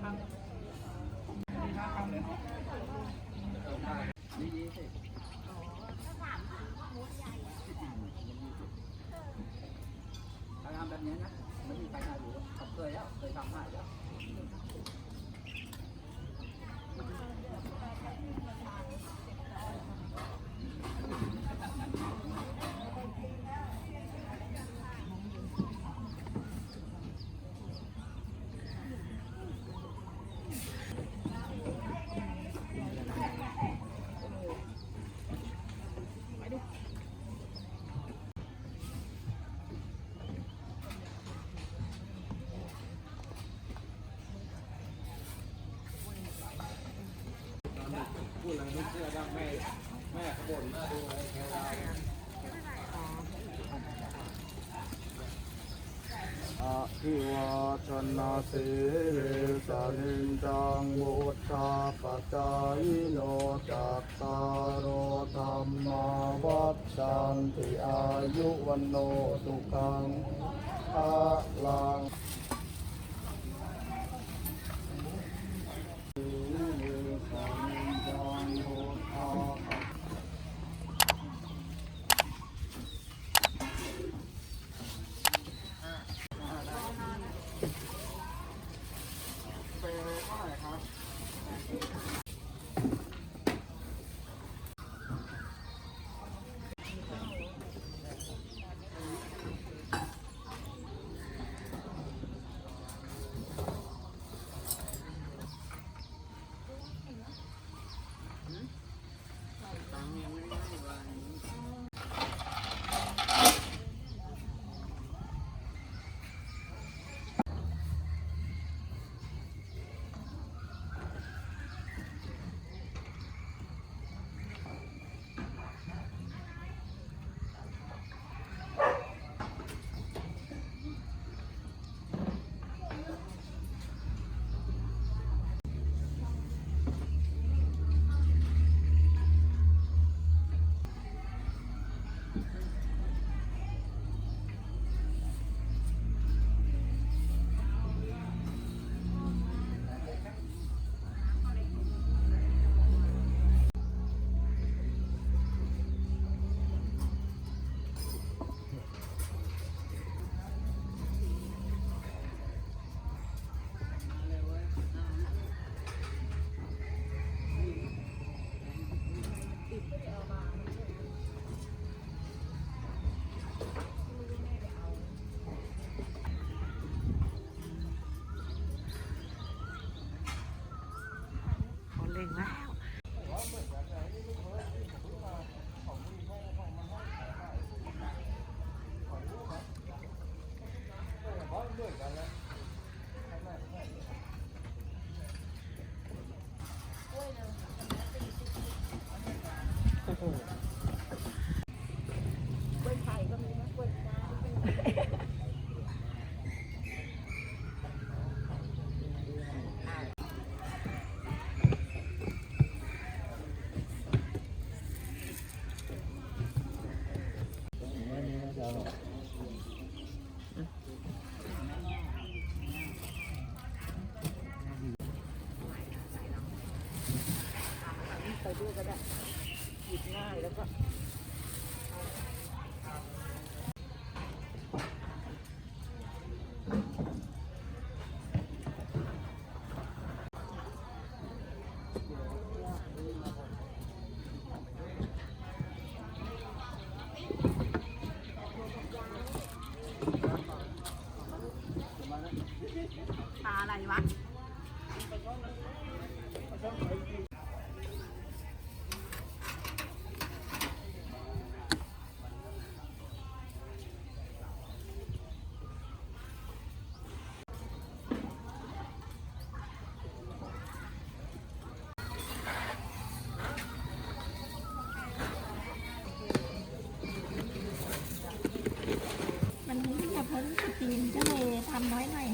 รั้งมี5 ครั้งเลยเนาะดีสิถ้าทำแบบนี้นะไม่มีใครทำอยู่เขาเคยแล้วเคยทำให้แล้วพูดอะไรไม่เชื่อได้แม่ขบวนมาดูอะไรแค่ได้อะภิวาทนาสีสานิจังวุฒาปัจจายโนจัตตารโอธรรมาวัฏชันติอายุวันโนสุขังภะลังเล่งแล้วไปด้วยก็ได้หยิบง่ายแล้วก็ปลาอะไรวะ จีนก็เลยทำน้อยหน่อย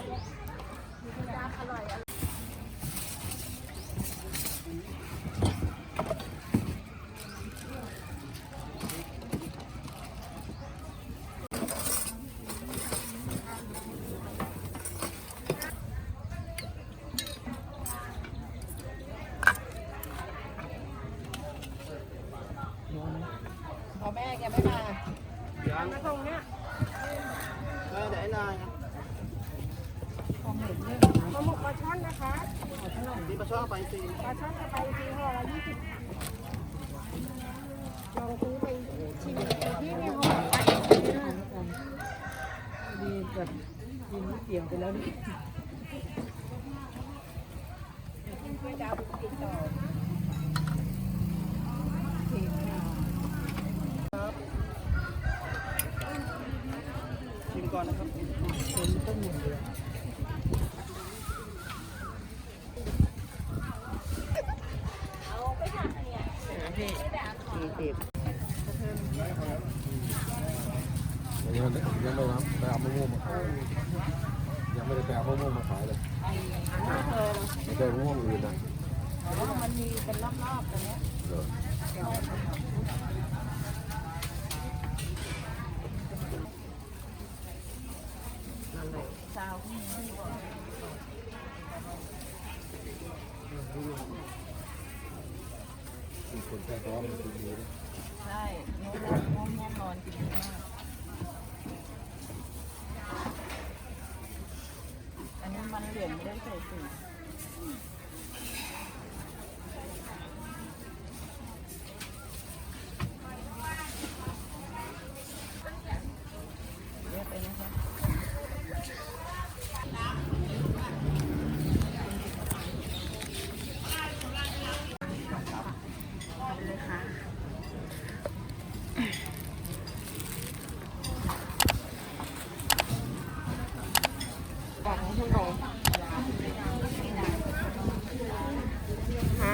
พอแม่แกไม่มา ยัง มาตรงเนี้ย เดี๋ยวไอ้นาย ของเห็นเนี่ยปลาหมึกปลาช่อนนะคะขอเท่าไหร่ ที่มาชอบไปสิ ปลาช่อนจะไปทีห่อละ20ลองซื้อไปชิมที่มีห่อดีแบบกินเกี่ยวไปแล้วนี่ค่อยดาวกินต่อเก่งค่ะ ชิมก่อนนะครับ เป็นต้นหนึ่งเดียวเอาไปหักเนี่ยพี่40ยังไม่ไปเอามะม่วงมาขายยังไม่ได้ไปเอามะม่วงมาขายเลยไม่ได้มะม่วงอื่นนะ มันมีเป็นรอบๆตรงนี้เช้า มีคนแค่ร้องมันกินดีนะ ใช่ง่วงนอนกินมากอันนี้มันเหลืองไม่ได้ใส่สีเยอะไปนะคะบอกให้คุณโดฮะ